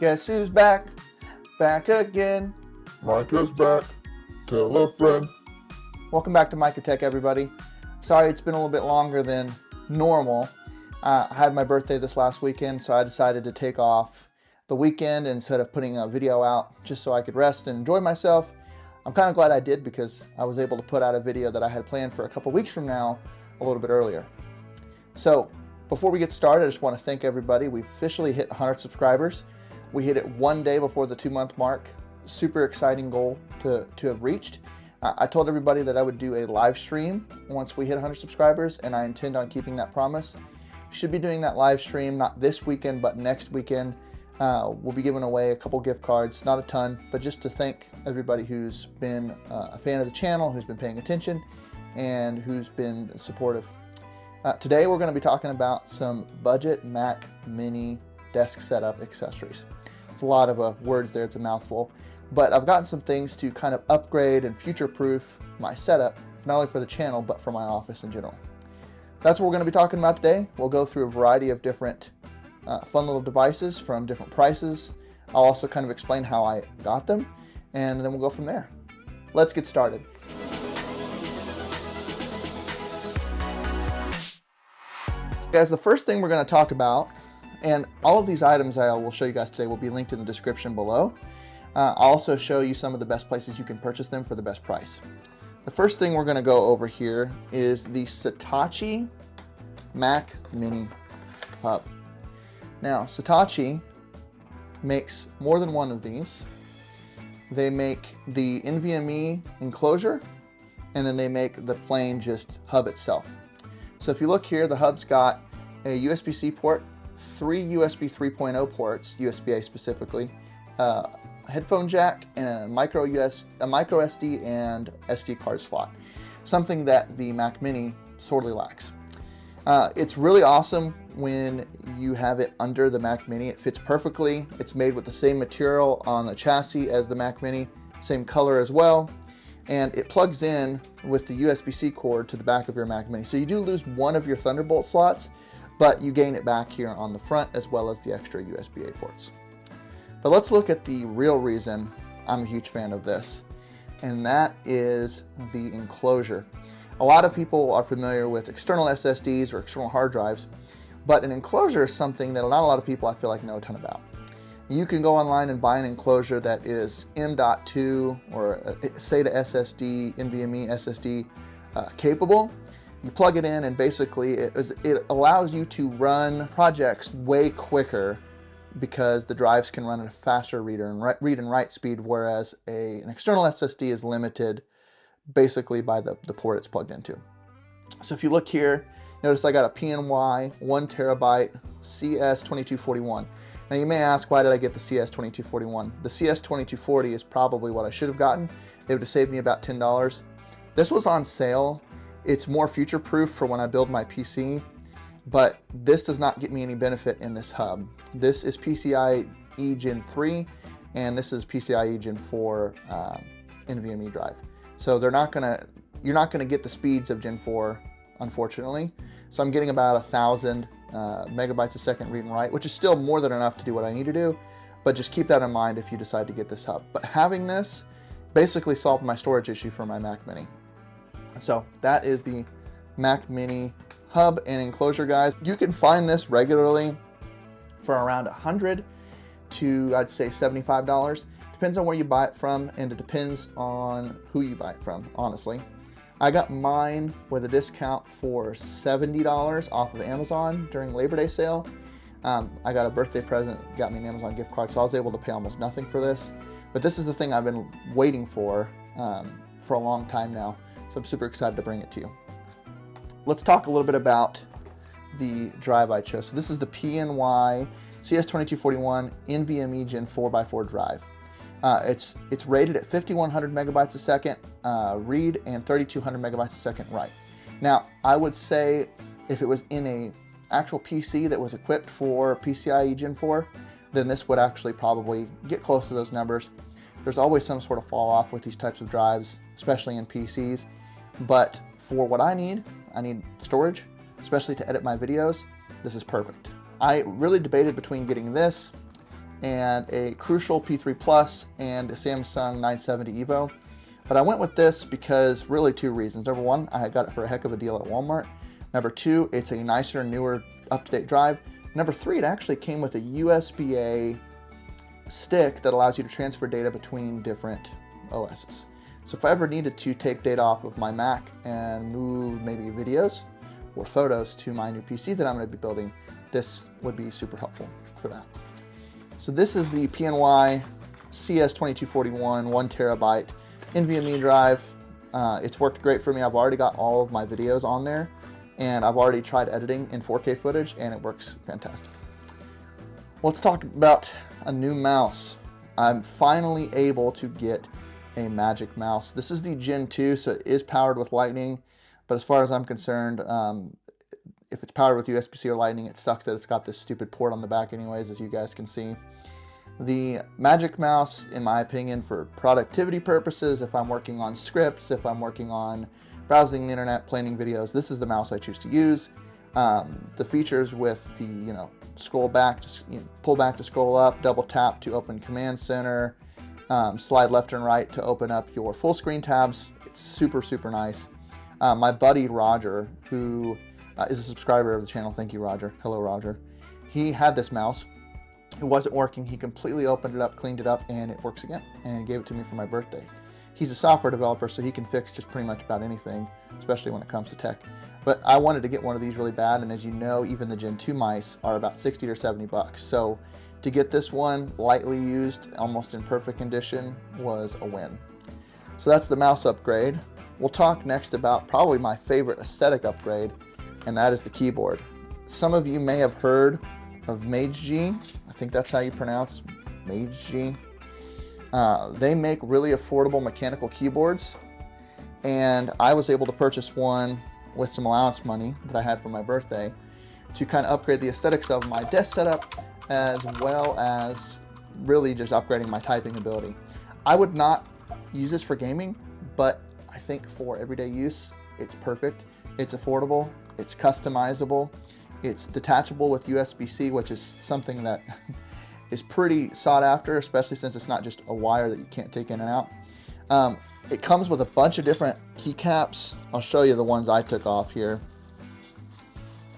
Guess who's back? Back again. Micah's back. Tell a friend. Welcome back to Micah Tech, everybody. Sorry it's been a little bit longer than normal. I had my birthday this last weekend, so I decided to take off the weekend instead of putting a video out just so I could rest and enjoy myself. I'm kind of glad I did because I was able to put out a video that I had planned for a couple weeks from now a little bit earlier. So before we get started, I just want to thank everybody. We've officially hit 100 subscribers. We hit it one day before the 2-month mark. Super exciting goal to have reached. I told everybody that I would do a live stream once we hit 100 subscribers, and I intend on keeping that promise. Should be doing that live stream, not this weekend, but next weekend. We'll be giving away a couple gift cards, not a ton, but just to thank everybody who's been a fan of the channel, who's been paying attention, and who's been supportive. Today we're going to be talking about some budget Mac Mini desk setup accessories. It's a lot of words there, it's a mouthful, but I've gotten some things to kind of upgrade and future-proof my setup, not only for the channel, but for my office in general. That's what we're going to be talking about today. We'll go through a variety of different fun little devices from different prices. I'll also kind of explain how I got them, and then we'll go from there. Let's get started. Guys, the first thing we're going to talk about, and all of these items I will show you guys today will be linked in the description below. I'll also show you some of the best places you can purchase them for the best price. The first thing we're going to go over here is the Saatchi Mac Mini Hub. Now, Saatchi makes more than one of these. They make the NVMe enclosure, and then they make the plain just hub itself. So if you look here, the hub's got a USB-C port, 3 USB 3.0 ports, USB-A specifically, a headphone jack, and a micro SD and SD card slot. Something that the Mac Mini sorely lacks. It's really awesome when you have it under the Mac Mini. It fits perfectly. It's made with the same material on the chassis as the Mac Mini, same color as well. And it plugs in with the USB-C cord to the back of your Mac Mini. So you do lose one of your Thunderbolt slots, but you gain it back here on the front as well as the extra USB-A ports. But let's look at the real reason I'm a huge fan of this, and that is the enclosure. A lot of people are familiar with external SSDs or external hard drives, but an enclosure is something that not a lot of people I feel like know a ton about. You can go online and buy an enclosure that is M.2 or SATA SSD, NVMe SSD capable. You plug it in and basically it allows you to run projects way quicker because the drives can run at a faster read and write speed, whereas an external SSD is limited basically by the port it's plugged into. So if you look here, notice I got a PNY 1 terabyte CS2241. Now you may ask, why did I get the CS2241? The CS2240 is probably what I should have gotten. It would have saved me about $10. This was on sale. It's more future-proof for when I build my PC, but this does not get me any benefit in this hub. This is PCIe Gen 3, and this is PCIe Gen 4 NVMe drive. So you're not gonna get the speeds of Gen 4, unfortunately. So I'm getting about 1,000 megabytes a second read and write, which is still more than enough to do what I need to do, but just keep that in mind if you decide to get this hub. But having this basically solved my storage issue for my Mac Mini. So that is the Mac Mini hub and enclosure, guys. You can find this regularly for around $100 to, I'd say, $75. Depends on where you buy it from, and it depends on who you buy it from, honestly. I got mine with a discount for $70 off of Amazon during Labor Day sale. I got a birthday present, got me an Amazon gift card, so I was able to pay almost nothing for this. But this is the thing I've been waiting for a long time now, so I'm super excited to bring it to you. Let's talk a little bit about the drive I chose. So this is the PNY CS2241 NVMe Gen 4x4 drive. It's rated at 5,100 megabytes a second read and 3,200 megabytes a second write. Now, I would say if it was in a actual PC that was equipped for PCIe Gen 4, then this would actually probably get close to those numbers. There's always some sort of fall off with these types of drives, especially in PCs. But for what I need storage, especially to edit my videos. This is perfect. I really debated between getting this and a Crucial P3 Plus and a Samsung 970 EVO. But I went with this because really two reasons. Number one, I got it for a heck of a deal at Walmart. Number two, it's a nicer, newer, up-to-date drive. Number three, it actually came with a USB-A stick that allows you to transfer data between different OSs. So if I ever needed to take data off of my Mac and move maybe videos or photos to my new PC that I'm going to be building, this would be super helpful for that. So this is the PNY CS2241 1 terabyte NVMe drive. It's worked great for me. I've already got all of my videos on there, and I've already tried editing in 4K footage, and it works fantastic. Let's talk about a new mouse. I'm finally able to get a Magic Mouse. This is the Gen 2, so it is powered with Lightning, but as far as I'm concerned, if it's powered with USB-C or Lightning, it sucks that it's got this stupid port on the back anyways, as you guys can see. The Magic Mouse, in my opinion, for productivity purposes, if I'm working on scripts, if I'm working on browsing the internet, planning videos, this is the mouse I choose to use. The features with the, scroll back, just pull back to scroll up, double tap to open Command Center, slide left and right to open up your full screen tabs. It's super, super nice. My buddy Roger, who is a subscriber of the channel, thank you Roger, hello Roger, he had this mouse. It wasn't working. He completely opened it up, cleaned it up, and it works again, and gave it to me for my birthday. He's a software developer, so he can fix just pretty much about anything, especially when it comes to tech. But I wanted to get one of these really bad, and as you know, even the Gen 2 mice are about 60 or 70 bucks. So to get this one lightly used, almost in perfect condition, was a win. So that's the mouse upgrade. We'll talk next about probably my favorite aesthetic upgrade, and that is the keyboard. Some of you may have heard of Mage-G. I think that's how you pronounce Mage-G. They make really affordable mechanical keyboards, and I was able to purchase one with some allowance money that I had for my birthday to kind of upgrade the aesthetics of my desk setup, as well as really just upgrading my typing ability. I would not use this for gaming, but I think for everyday use, it's perfect. It's affordable, it's customizable, it's detachable with USB-C, which is something that is pretty sought after, especially since it's not just a wire that you can't take in and out. It comes with a bunch of different keycaps. I'll show you the ones I took off here.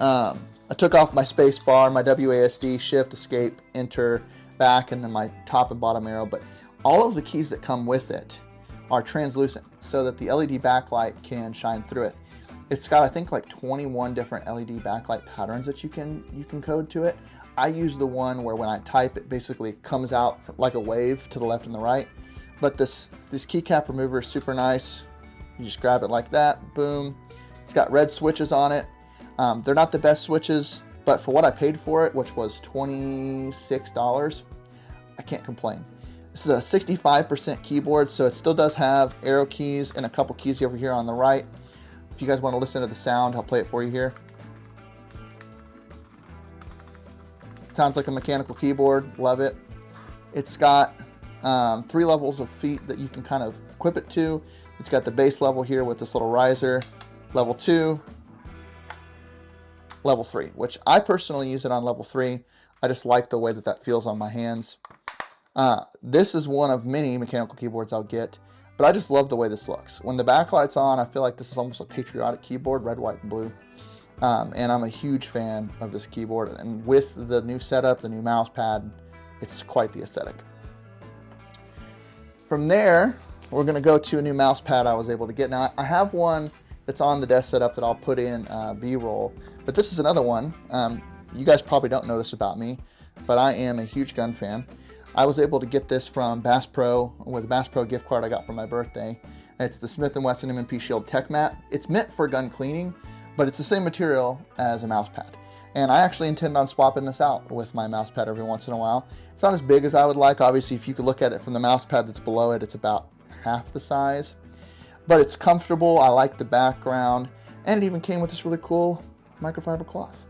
I took off my space bar, my WASD, shift, escape, enter, back, and then my top and bottom arrow, but all of the keys that come with it are translucent so that the LED backlight can shine through it. It's got, I think, like 21 different LED backlight patterns that you can code to it. I use the one where when I type, it basically comes out like a wave to the left and the right. But this keycap remover is super nice. You just grab it like that, boom. It's got red switches on it. They're not the best switches, but for what I paid for it, which was $26, I can't complain. This is a 65% keyboard, so it still does have arrow keys and a couple keys over here on the right. If you guys want to listen to the sound, I'll play it for you here. Sounds like a mechanical keyboard, love it. It's got 3 levels of feet that you can kind of equip it to. It's got the base level here with this little riser, level 2, level 3, which I personally use it on level 3. I just like the way that that feels on my hands. This is one of many mechanical keyboards I'll get, but I just love the way this looks. When the backlight's on, I feel like this is almost a patriotic keyboard, red, white, and blue. And I'm a huge fan of this keyboard, and with the new setup, the new mouse pad, it's quite the aesthetic. From there, we're going to go to a new mouse pad I was able to get. Now, I have one that's on the desk setup that I'll put in B-roll, but this is another one. You guys probably don't know this about me, but I am a huge gun fan. I was able to get this from Bass Pro with a Bass Pro gift card I got for my birthday. It's the Smith & Wesson M&P Shield Tech Mat. It's meant for gun cleaning, but it's the same material as a mouse pad. And I actually intend on swapping this out with my mouse pad every once in a while. It's not as big as I would like. Obviously, if you could look at it from the mouse pad that's below it, it's about half the size. But it's comfortable. I like the background. And it even came with this really cool microfiber cloth.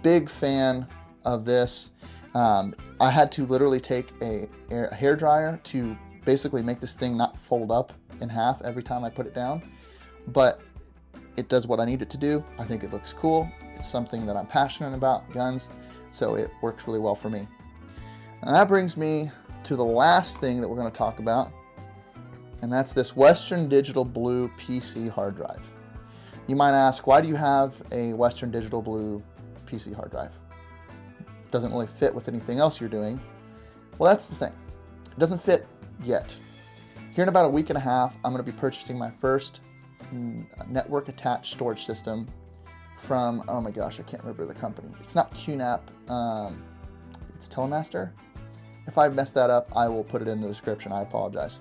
Big fan of this. I had to literally take a hair dryer to basically make this thing not fold up in half every time I put it down. But it does what I need it to do. I think it looks cool. It's something that I'm passionate about, guns, so it works really well for me. And that brings me to the last thing that we're going to talk about, and that's this Western Digital Blue PC hard drive. You might ask, why do you have a Western Digital Blue PC hard drive? It doesn't really fit with anything else you're doing. Well, that's the thing. It doesn't fit yet. Here in about a week and a half, I'm going to be purchasing my first network attached storage system from, oh my gosh, I can't remember the company. It's not QNAP, it's Telemaster. If I messed that up, I will put it in the description. I apologize.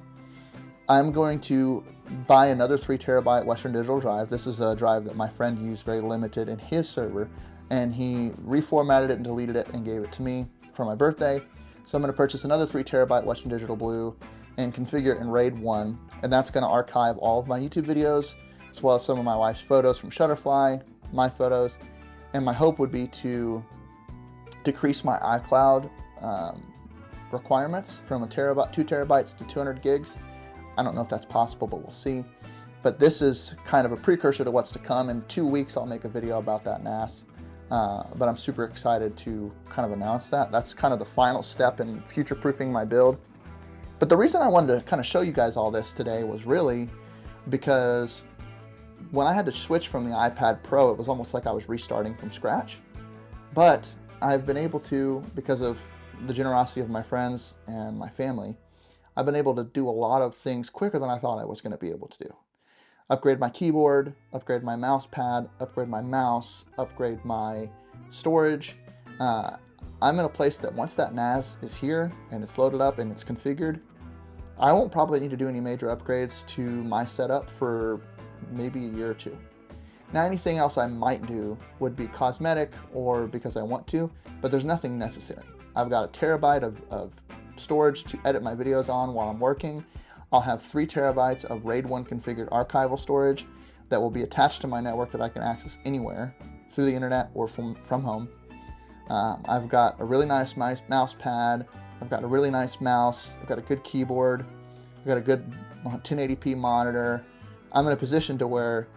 I'm going to buy another 3 terabyte Western Digital drive. This is a drive that my friend used very limited in his server, and he reformatted it and deleted it and gave it to me for my birthday. So I'm going to purchase another 3 terabyte Western Digital Blue and configure it in RAID 1, and that's going to archive all of my YouTube videos, as well as some of my wife's photos from Shutterfly, my photos, and my hope would be to decrease my iCloud requirements from 2 terabytes to 200 gigs. I don't know if that's possible, but we'll see. But this is kind of a precursor to what's to come. In 2 weeks, I'll make a video about that NAS. But I'm super excited to kind of announce that. That's kind of the final step in future-proofing my build. But the reason I wanted to kind of show you guys all this today was really because when I had to switch from the iPad Pro, it was almost like I was restarting from scratch. But I've been able to, because of the generosity of my friends and my family, I've been able to do a lot of things quicker than I thought I was going to be able to do. Upgrade my keyboard, upgrade my mouse pad, upgrade my mouse, upgrade my storage. I'm in a place that once that NAS is here and it's loaded up and it's configured, I won't probably need to do any major upgrades to my setup for maybe a year or two. Now, anything else I might do would be cosmetic or because I want to, but there's nothing necessary. I've got a terabyte of storage to edit my videos on while I'm working. I'll have 3 terabytes of RAID 1 configured archival storage that will be attached to my network that I can access anywhere through the internet or from home. I've got a really nice mouse pad. I've got a really nice mouse. I've got a good keyboard. I've got a good 1080p monitor. I'm in a position to where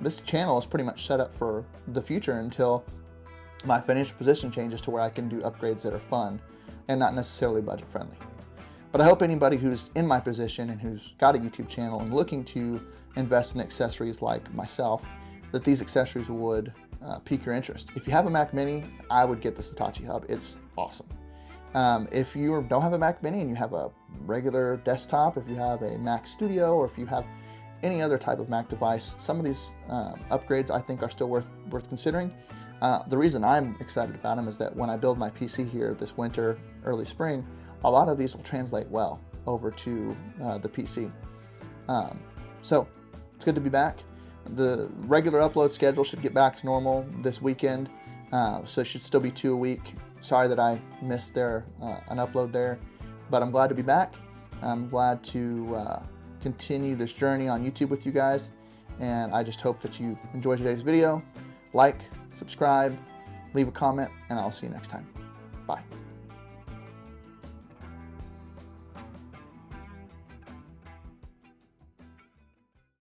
this channel is pretty much set up for the future until my financial position changes to where I can do upgrades that are fun and not necessarily budget friendly. But I hope anybody who's in my position and who's got a YouTube channel and looking to invest in accessories like myself, that these accessories would pique your interest. If you have a Mac Mini, I would get the Hitachi Hub. It's awesome. If you don't have a Mac Mini and you have a regular desktop, or if you have a Mac Studio, or if you have any other type of Mac device, some of these upgrades I think are still worth considering. The reason I'm excited about them is that when I build my PC here this winter, early spring, a lot of these will translate well over to the PC. So it's good to be back. The regular upload schedule should get back to normal this weekend, so it should still be 2 a week. Sorry that I missed an upload there, but I'm glad to be back. I'm glad to continue this journey on YouTube with you guys, and I just hope that you enjoyed today's video. Like, subscribe, leave a comment, and I'll see you next time. Bye.